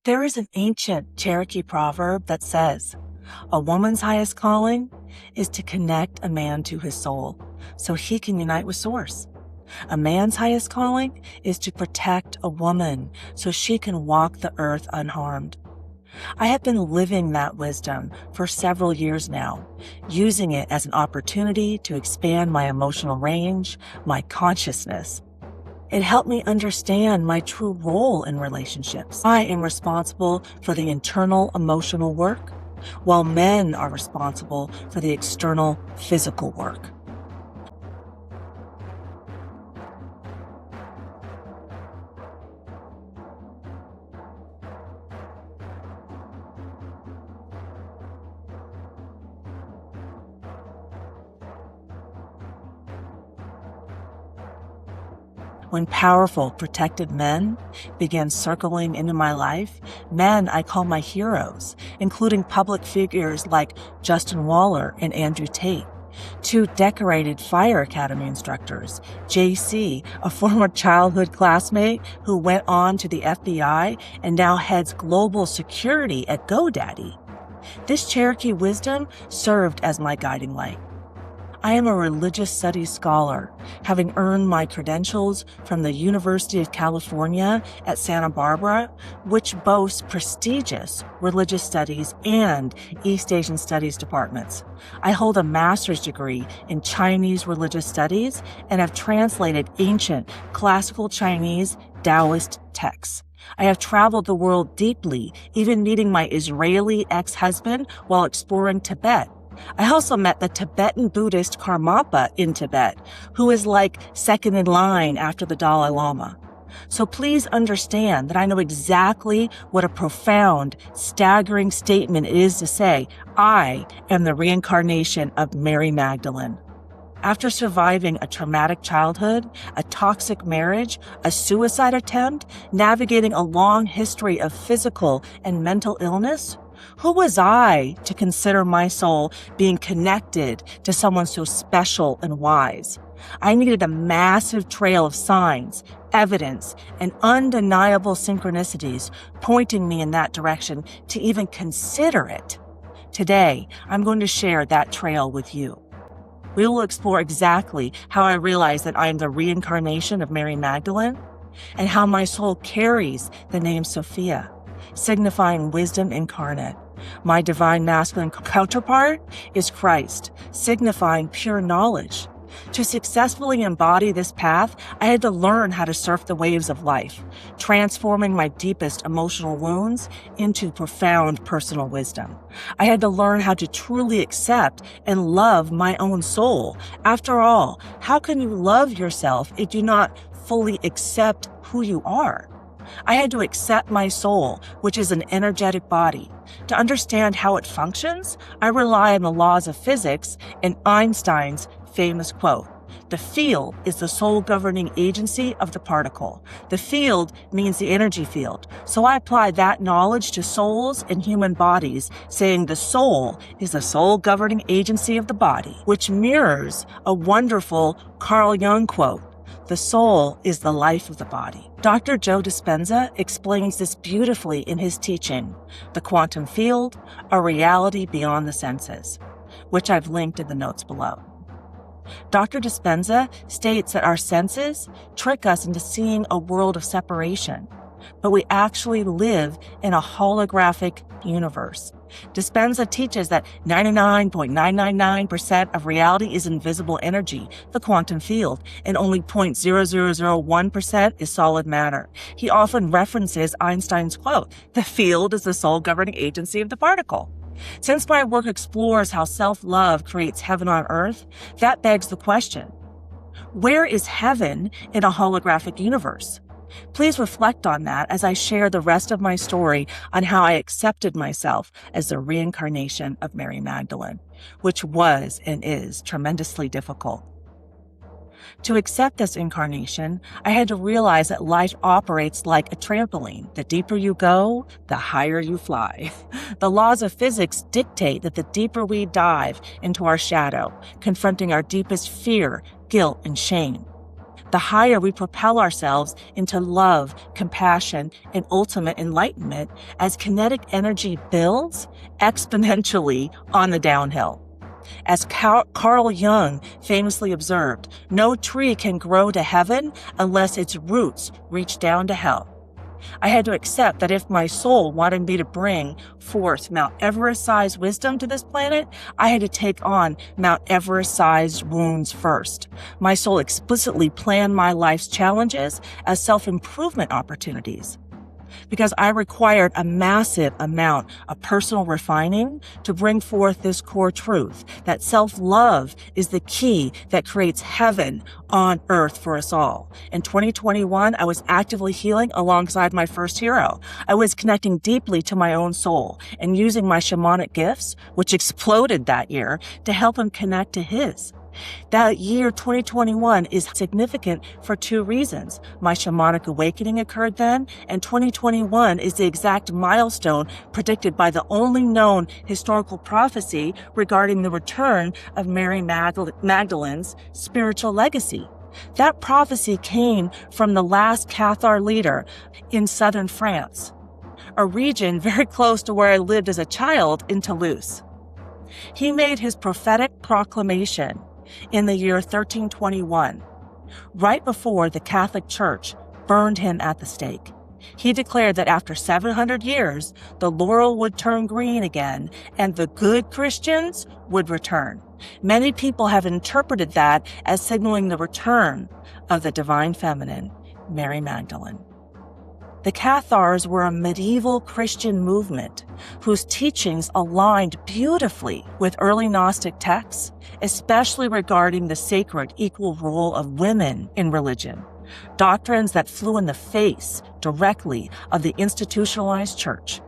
There is an ancient Cherokee proverb that says, "A woman's highest calling is to connect a man to his soul so he can unite with Source. A man's highest calling is to protect a woman so she can walk the earth unharmed." I have been living that wisdom for several years now, using it as an opportunity to expand my emotional range, my consciousness. It helped me understand my true role in relationships. I am responsible for the internal emotional work, while men are responsible for the external physical work. When powerful, protected men began circling into my life, men I call my heroes, including public figures like Justin Waller and Andrew Tate, two decorated Fire Academy instructors, JC, a former childhood classmate who went on to the FBI and now heads global security at GoDaddy. This Cherokee wisdom served as my guiding light. I am a religious studies scholar, having earned my credentials from the University of California at Santa Barbara, which boasts prestigious religious studies and East Asian studies departments. I hold a master's degree in Chinese religious studies and have translated ancient classical Chinese Taoist texts. I have traveled the world deeply, even meeting my Israeli ex-husband while exploring Tibet. I also met the Tibetan Buddhist Karmapa in Tibet, who is like second in line after the Dalai Lama. So please understand that I know exactly what a profound, staggering statement it is to say, I am the reincarnation of Mary Magdalene. After surviving a traumatic childhood, a toxic marriage, a suicide attempt, navigating a long history of physical and mental illness, who was I to consider my soul being connected to someone so special and wise? I needed a massive trail of signs, evidence, and undeniable synchronicities pointing me in that direction to even consider it. Today, I'm going to share that trail with you. We will explore exactly how I realized that I am the reincarnation of Mary Magdalene and how my soul carries the name Sophia, signifying wisdom incarnate. My divine masculine counterpart is Christ, signifying pure knowledge. To successfully embody this path, I had to learn how to surf the waves of life, transforming my deepest emotional wounds into profound personal wisdom. I had to learn how to truly accept and love my own soul. After all, how can you love yourself if you do not fully accept who you are? I had to accept my soul, which is an energetic body. To understand how it functions, I rely on the laws of physics and Einstein's famous quote, "The field is the sole governing agency of the particle." The field means the energy field. So I apply that knowledge to souls and human bodies, saying the soul is the sole governing agency of the body, which mirrors a wonderful Carl Jung quote, "The soul is the life of the body." Dr. Joe Dispenza explains this beautifully in his teaching, The Quantum Field, a Reality Beyond the Senses, which I've linked in the notes below. Dr. Dispenza states that our senses trick us into seeing a world of separation, but we actually live in a holographic universe. Dispenza teaches that 99.999% of reality is invisible energy, the quantum field, and only 0.0001% is solid matter. He often references Einstein's quote, "The field is the sole governing agency of the particle." Since my work explores how self-love creates heaven on earth, that begs the question, where is heaven in a holographic universe? Please reflect on that as I share the rest of my story on how I accepted myself as the reincarnation of Mary Magdalene, which was and is tremendously difficult. To accept this incarnation, I had to realize that life operates like a trampoline. The deeper you go, the higher you fly. The laws of physics dictate that the deeper we dive into our shadow, confronting our deepest fear, guilt, and shame, the higher we propel ourselves into love, compassion, and ultimate enlightenment as kinetic energy builds exponentially on the downhill. As Carl Jung famously observed, no tree can grow to heaven unless its roots reach down to hell. I had to accept that if my soul wanted me to bring forth Mount Everest-sized wisdom to this planet, I had to take on Mount Everest-sized wounds first. My soul explicitly planned my life's challenges as self-improvement opportunities, because I required a massive amount of personal refining to bring forth this core truth that self-love is the key that creates heaven on earth for us all. In 2021, I was actively healing alongside my first hero. I was connecting deeply to my own soul and using my shamanic gifts, which exploded that year, to help him connect to his. That year, 2021, is significant for two reasons. My shamanic awakening occurred then, and 2021 is the exact milestone predicted by the only known historical prophecy regarding the return of Mary Magdalene's spiritual legacy. That prophecy came from the last Cathar leader in southern France, a region very close to where I lived as a child in Toulouse. He made his prophetic proclamation in the year 1321, right before the Catholic Church burned him at the stake. He declared that after 700 years, the laurel would turn green again and the good Christians would return. Many people have interpreted that as signaling the return of the divine feminine, Mary Magdalene. The Cathars were a medieval Christian movement whose teachings aligned beautifully with early Gnostic texts, especially regarding the sacred equal role of women in religion, doctrines that flew in the face directly of the institutionalized church.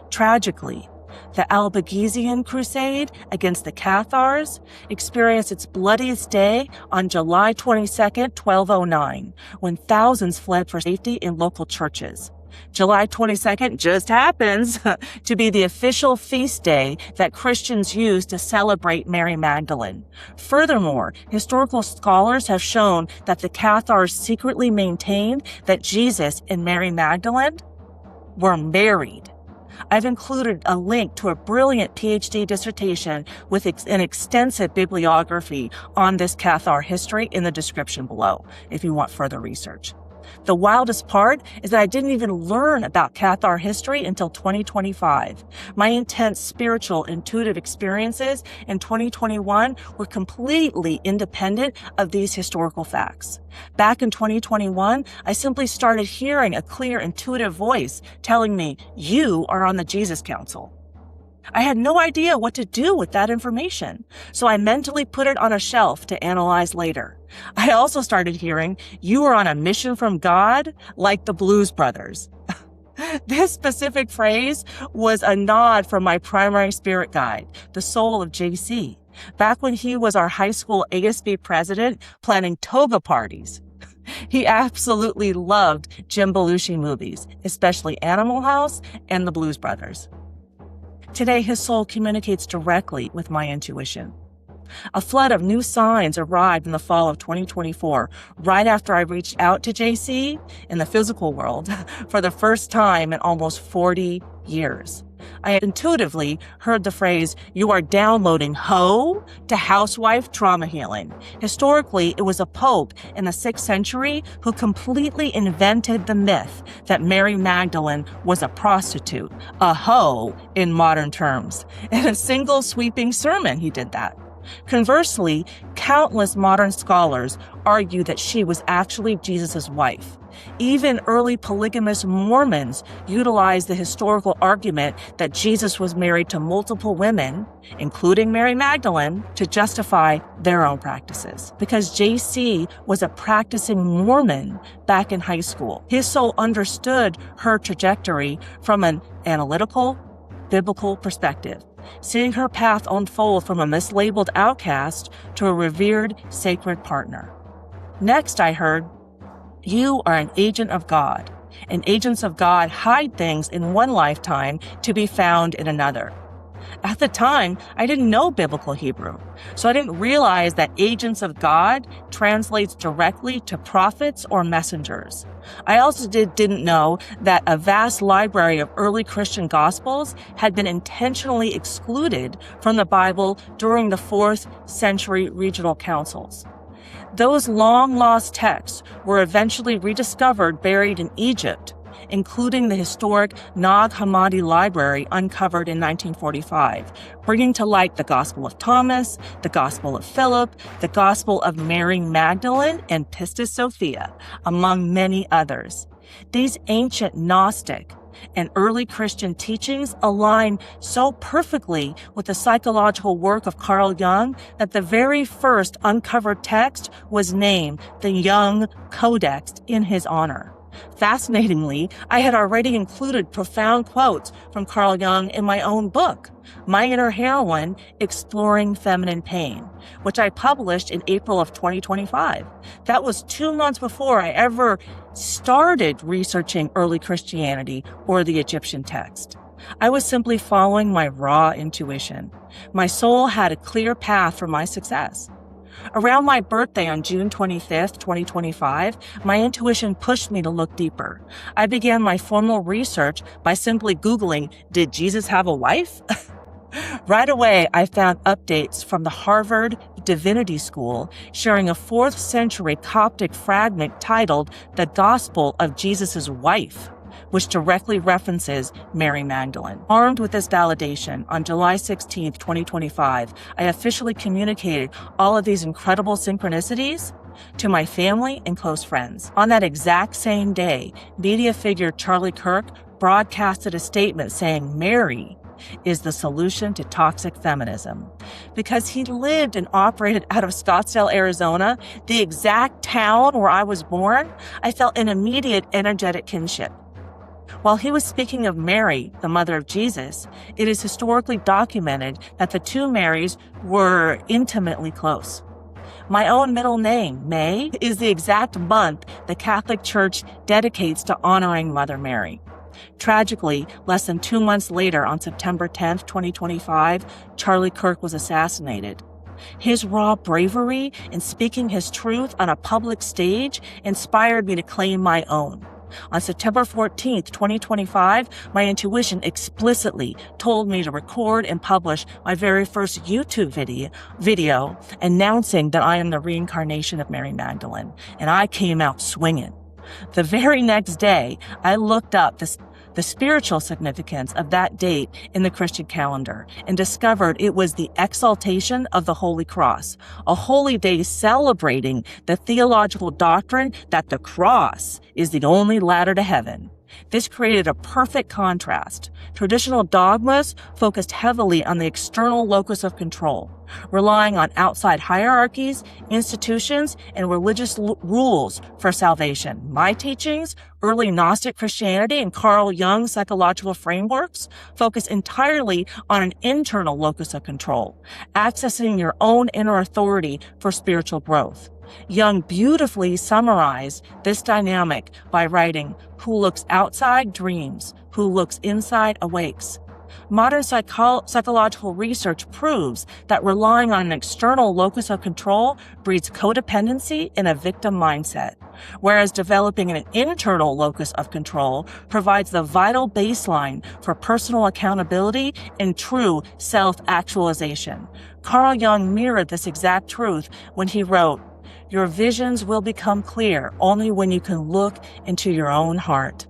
Tragically, the Albigensian Crusade against the Cathars experienced its bloodiest day on July 22nd, 1209, when thousands fled for safety in local churches. July 22nd just happens to be the official feast day that Christians use to celebrate Mary Magdalene. Furthermore, historical scholars have shown that the Cathars secretly maintained that Jesus and Mary Magdalene were married. I've included a link to a brilliant PhD dissertation with an extensive bibliography on this Cathar history in the description below, if you want further research. The wildest part is that I didn't even learn about Cathar history until 2025. My intense spiritual, intuitive experiences in 2021 were completely independent of these historical facts. Back in 2021, I simply started hearing a clear, intuitive voice telling me, "You are on the Jesus Council." I had no idea what to do with that information, so I mentally put it on a shelf to analyze later. I also started hearing, "You are on a mission from God," like the Blues Brothers. This specific phrase was a nod from my primary spirit guide, the soul of JC, back when he was our high school ASB president planning toga parties. He absolutely loved Jim Belushi movies, especially Animal House and the Blues Brothers. Today, his soul communicates directly with my intuition. A flood of new signs arrived in the fall of 2024, right after I reached out to JC in the physical world for the first time in almost 40 years. I had intuitively heard the phrase, "You are downloading hoe to housewife trauma healing." Historically, it was a pope in the 6th century who completely invented the myth that Mary Magdalene was a prostitute, a hoe in modern terms. In a single sweeping sermon, he did that. Conversely, countless modern scholars argue that she was actually Jesus' wife. Even early polygamous Mormons utilized the historical argument that Jesus was married to multiple women, including Mary Magdalene, to justify their own practices. Because JC was a practicing Mormon back in high school, his soul understood her trajectory from an analytical, biblical perspective, seeing her path unfold from a mislabeled outcast to a revered sacred partner. Next, I heard, "You are an agent of God, and agents of God hide things in one lifetime to be found in another." At the time, I didn't know biblical Hebrew, so I didn't realize that agents of God translates directly to prophets or messengers. I also didn't know that a vast library of early Christian Gospels had been intentionally excluded from the Bible during the 4th century regional councils. Those long-lost texts were eventually rediscovered buried in Egypt, including the historic Nag Hammadi Library uncovered in 1945, bringing to light the Gospel of Thomas, the Gospel of Philip, the Gospel of Mary Magdalene, and Pistis Sophia, among many others. These ancient Gnostic and early Christian teachings align so perfectly with the psychological work of Carl Jung that the very first uncovered text was named the Jung Codex in his honor. Fascinatingly, I had already included profound quotes from Carl Jung in my own book, My Inner Heroine, Exploring Feminine Pain, which I published in April of 2025. That was 2 months before I ever started researching early Christianity or the Egyptian text. I was simply following my raw intuition. My soul had a clear path for my success. Around my birthday on June 25th, 2025, my intuition pushed me to look deeper. I began my formal research by simply Googling, "Did Jesus have a wife?" Right away, I found updates from the Harvard Divinity School sharing a 4th century Coptic fragment titled The Gospel of Jesus' Wife, which directly references Mary Magdalene. Armed with this validation, on July 16th, 2025, I officially communicated all of these incredible synchronicities to my family and close friends. On that exact same day, media figure Charlie Kirk broadcasted a statement saying Mary is the solution to toxic feminism. Because he lived and operated out of Scottsdale, Arizona, the exact town where I was born, I felt an immediate energetic kinship. While he was speaking of Mary, the mother of Jesus, it is historically documented that the two Marys were intimately close. My own middle name, May, is the exact month the Catholic Church dedicates to honoring Mother Mary. Tragically, less than 2 months later, on September 10th, 2025, Charlie Kirk was assassinated. His raw bravery in speaking his truth on a public stage inspired me to claim my own. On September 14th, 2025, my intuition explicitly told me to record and publish my very first YouTube video announcing that I am the reincarnation of Mary Magdalene, and I came out swinging. The very next day, I looked up the spiritual significance of that date in the Christian calendar and discovered it was the exaltation of the Holy Cross, a holy day celebrating the theological doctrine that the cross is the only ladder to heaven. This created a perfect contrast. Traditional dogmas focused heavily on the external locus of control, relying on outside hierarchies, institutions, and religious rules for salvation. My teachings, early Gnostic Christianity, and Carl Jung's psychological frameworks focus entirely on an internal locus of control, accessing your own inner authority for spiritual growth. Jung beautifully summarized this dynamic by writing, "Who looks outside dreams, who looks inside awakes." Modern psychological research proves that relying on an external locus of control breeds codependency and a victim mindset, whereas developing an internal locus of control provides the vital baseline for personal accountability and true self-actualization. Carl Jung mirrored this exact truth when he wrote, "Your visions will become clear only when you can look into your own heart."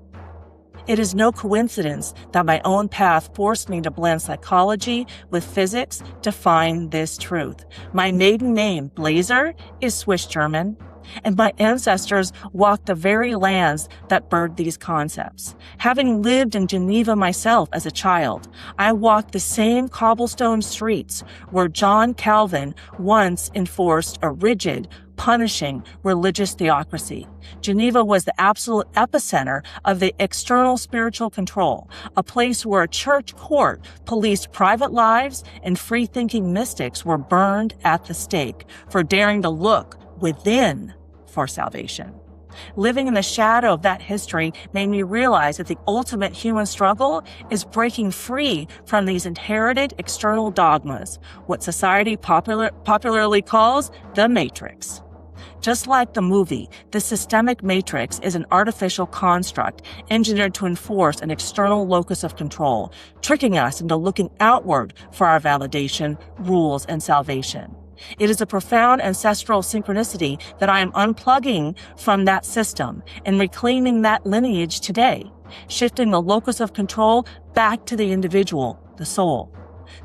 It is no coincidence that my own path forced me to blend psychology with physics to find this truth. My maiden name, Blazer, is Swiss German, and my ancestors walked the very lands that birthed these concepts. Having lived in Geneva myself as a child, I walked the same cobblestone streets where John Calvin once enforced a rigid, punishing religious theocracy. Geneva was the absolute epicenter of the external spiritual control, a place where a church court policed private lives and free-thinking mystics were burned at the stake for daring to look within for salvation. Living in the shadow of that history made me realize that the ultimate human struggle is breaking free from these inherited external dogmas, what society popularly calls the Matrix. Just like the movie, the systemic matrix is an artificial construct engineered to enforce an external locus of control, tricking us into looking outward for our validation, rules, and salvation. It is a profound ancestral synchronicity that I am unplugging from that system and reclaiming that lineage today, shifting the locus of control back to the individual, the soul.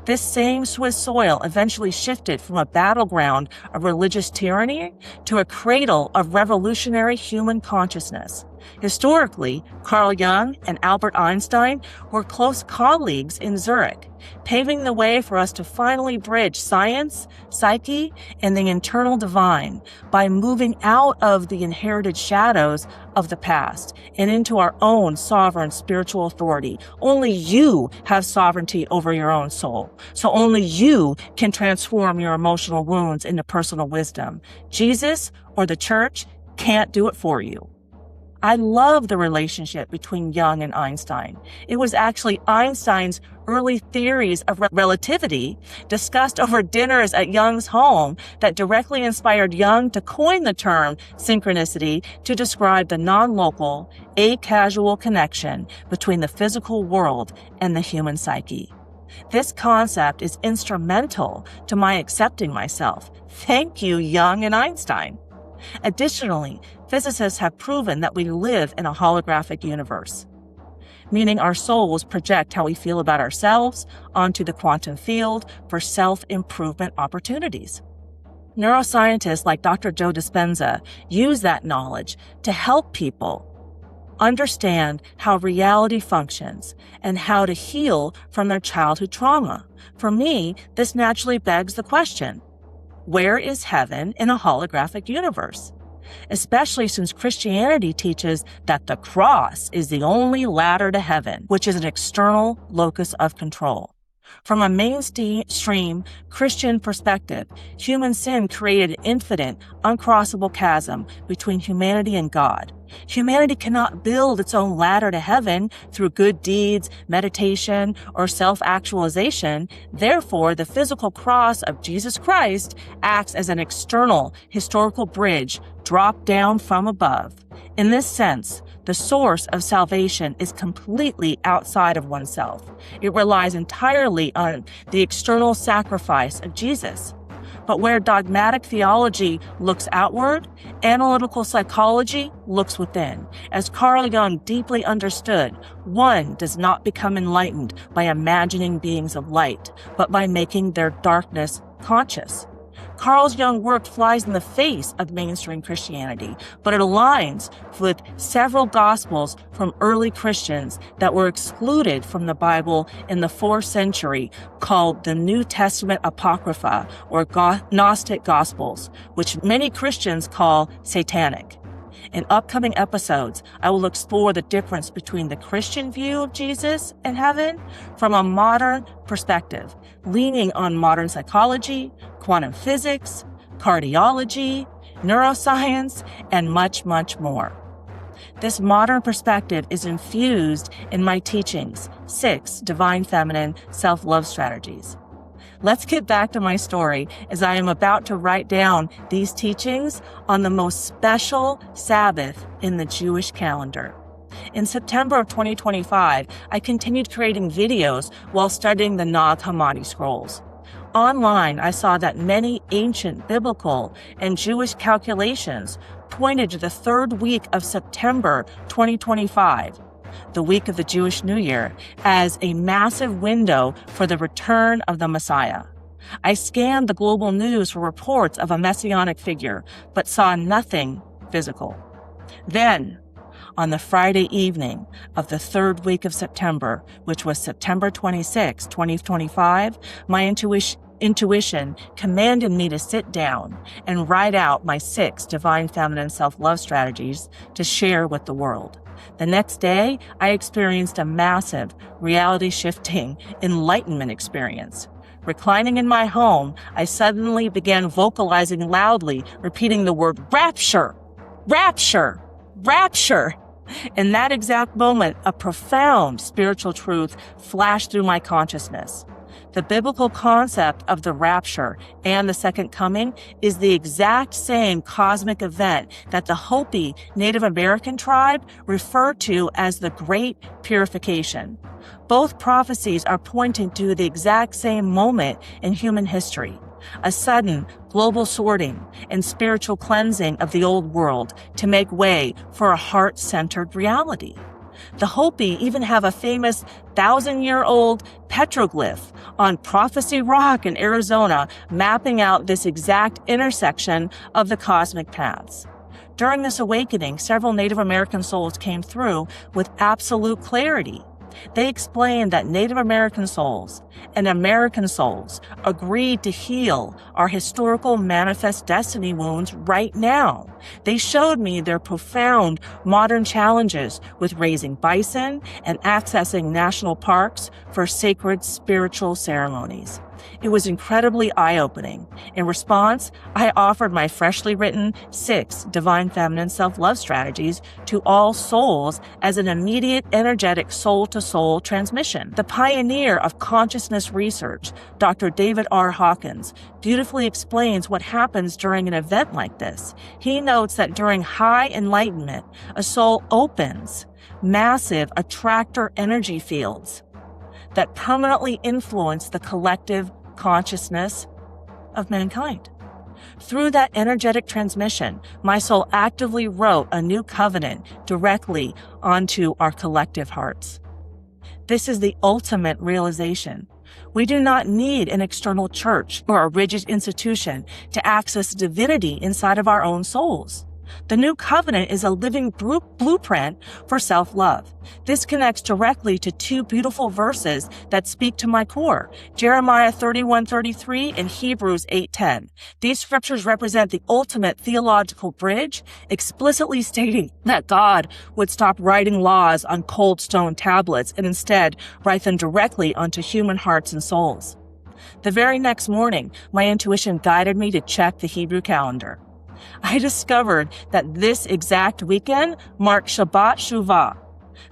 This same Swiss soil eventually shifted from a battleground of religious tyranny to a cradle of revolutionary human consciousness. Historically, Carl Jung and Albert Einstein were close colleagues in Zurich, paving the way for us to finally bridge science, psyche, and the internal divine by moving out of the inherited shadows of the past and into our own sovereign spiritual authority. Only you have sovereignty over your own soul. So only you can transform your emotional wounds into personal wisdom. Jesus or the church can't do it for you. I love the relationship between Jung and Einstein. It was actually Einstein's early theories of relativity discussed over dinners at Jung's home that directly inspired Jung to coin the term synchronicity to describe the non-local, a-casual connection between the physical world and the human psyche. This concept is instrumental to my accepting myself. Thank you, Jung and Einstein. Additionally, physicists have proven that we live in a holographic universe, meaning our souls project how we feel about ourselves onto the quantum field for self-improvement opportunities. Neuroscientists like Dr. Joe Dispenza use that knowledge to help people understand how reality functions and how to heal from their childhood trauma. For me, this naturally begs the question, where is heaven in a holographic universe? Especially since Christianity teaches that the cross is the only ladder to heaven, which is an external locus of control. From a mainstream Christian perspective, human sin created an infinite, uncrossable chasm between humanity and God. Humanity cannot build its own ladder to heaven through good deeds, meditation, or self-actualization. Therefore, the physical cross of Jesus Christ acts as an external historical bridge dropped down from above. In this sense, the source of salvation is completely outside of oneself. It relies entirely on the external sacrifice of Jesus. But where dogmatic theology looks outward, analytical psychology looks within. As Carl Jung deeply understood, one does not become enlightened by imagining beings of light, but by making their darkness conscious. Carl Jung's work flies in the face of mainstream Christianity, but it aligns with several gospels from early Christians that were excluded from the Bible in the 4th century, called the New Testament Apocrypha, or Gnostic Gospels, which many Christians call satanic. In upcoming episodes, I will explore the difference between the Christian view of Jesus and heaven from a modern perspective, leaning on modern psychology, quantum physics, cardiology, neuroscience, and much, much more. This modern perspective is infused in my teachings, 6 Divine Feminine Self-Love Strategies. Let's get back to my story as I am about to write down these teachings on the most special Sabbath in the Jewish calendar. In September of 2025, I continued creating videos while studying the Nag Hammadi scrolls. Online, I saw that many ancient biblical and Jewish calculations pointed to the 3rd week of September 2025, the week of the Jewish New Year, as a massive window for the return of the Messiah. I scanned the global news for reports of a messianic figure, but saw nothing physical. Then, on the Friday evening of the 3rd week of September, which was September 26, 2025, my intuition commanded me to sit down and write out my 6 Divine Feminine Self-Love Strategies to share with the world. The next day, I experienced a massive reality-shifting enlightenment experience. Reclining in my home, I suddenly began vocalizing loudly, repeating the word rapture, rapture. Rapture! In that exact moment, a profound spiritual truth flashed through my consciousness. The biblical concept of the rapture and the second coming is the exact same cosmic event that the Hopi Native American tribe referred to as the Great Purification. Both prophecies are pointing to the exact same moment in human history, a sudden global sorting and spiritual cleansing of the old world to make way for a heart-centered reality. The Hopi even have a famous 1,000-year-old petroglyph on Prophecy Rock in Arizona mapping out this exact intersection of the cosmic paths. During this awakening, several Native American souls came through with absolute clarity. They explained that Native American souls and American souls agreed to heal our historical manifest destiny wounds right now. They showed me their profound modern challenges with raising bison and accessing national parks for sacred spiritual ceremonies. It was incredibly eye-opening. In response, I offered my freshly written 6 Divine Feminine Self-Love Strategies to all souls as an immediate energetic soul-to-soul transmission. The pioneer of consciousness research, Dr. David R. Hawkins, beautifully explains what happens during an event like this. He notes that during high enlightenment, a soul opens massive attractor energy fields that permanently influence the collective consciousness of mankind. Through that energetic transmission, my soul actively wrote a new covenant directly onto our collective hearts. This is the ultimate realization. We do not need an external church or a rigid institution to access divinity inside of our own souls. The new covenant is a living blueprint for self-love. This connects directly to 2 beautiful verses that speak to my core, Jeremiah 31:33 and Hebrews 8:10. These scriptures represent the ultimate theological bridge, explicitly stating that God would stop writing laws on cold stone tablets and instead write them directly onto human hearts and souls. The very next morning, my intuition guided me to check the Hebrew calendar. I discovered that this exact weekend marked Shabbat Shuvah,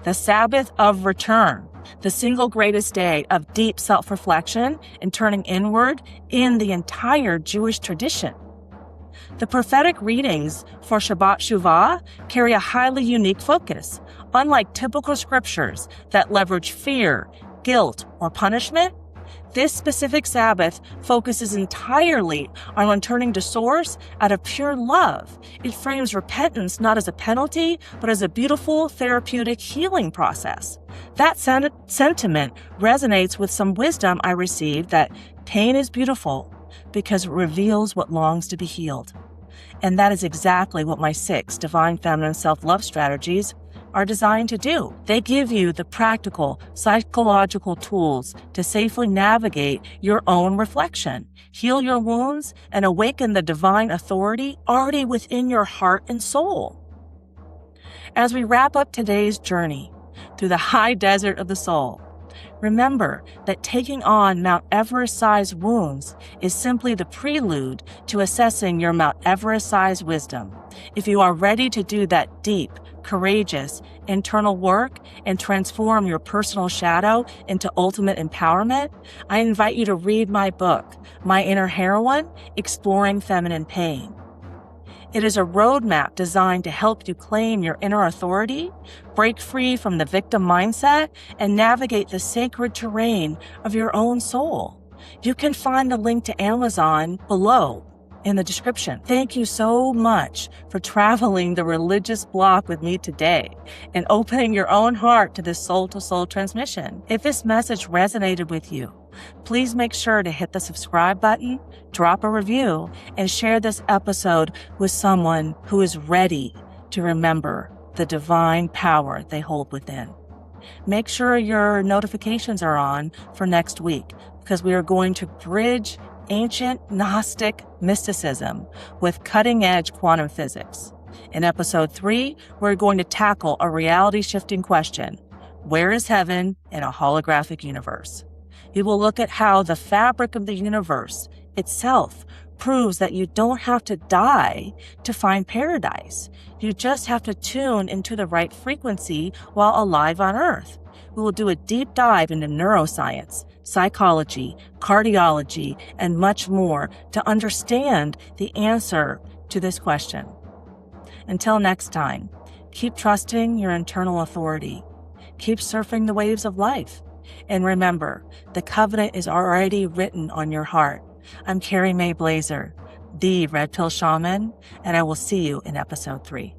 the Sabbath of return, the single greatest day of deep self-reflection and turning inward in the entire Jewish tradition. The prophetic readings for Shabbat Shuvah carry a highly unique focus. Unlike typical scriptures that leverage fear, guilt, or punishment, this specific Sabbath focuses entirely on returning to Source out of pure love. It frames repentance not as a penalty, but as a beautiful therapeutic healing process. That sentiment resonates with some wisdom I received that pain is beautiful because it reveals what longs to be healed. And that is exactly what my 6 Divine Feminine Self-Love Strategies are designed to do. They give you the practical, psychological tools to safely navigate your own reflection, heal your wounds, and awaken the divine authority already within your heart and soul. As we wrap up today's journey through the high desert of the soul, remember that taking on Mount Everest-sized wounds is simply the prelude to assessing your Mount Everest-sized wisdom. If you are ready to do that deep, courageous, internal work and transform your personal shadow into ultimate empowerment, I invite you to read my book, My Inner Heroine, Exploring Feminine Pain. It is a roadmap designed to help you claim your inner authority, break free from the victim mindset, and navigate the sacred terrain of your own soul. You can find the link to Amazon below in the description. Thank you so much for traveling the religious block with me today and opening your own heart to this soul-to-soul transmission. If this message resonated with you, please make sure to hit the subscribe button, drop a review, and share this episode with someone who is ready to remember the divine power they hold within. Make sure your notifications are on for next week because we are going to bridge ancient Gnostic mysticism with cutting-edge quantum physics. In episode 3, we're going to tackle a reality-shifting question: where is heaven in a holographic universe? We will look at how the fabric of the universe itself proves that you don't have to die to find paradise. You just have to tune into the right frequency while alive on Earth. We will do a deep dive into neuroscience, psychology, cardiology, and much more to understand the answer to this question. Until next time, keep trusting your internal authority. Keep surfing the waves of life. And remember, the covenant is already written on your heart. I'm Kerry May Blazer, the Red Pill Shaman, and I will see you in episode 3.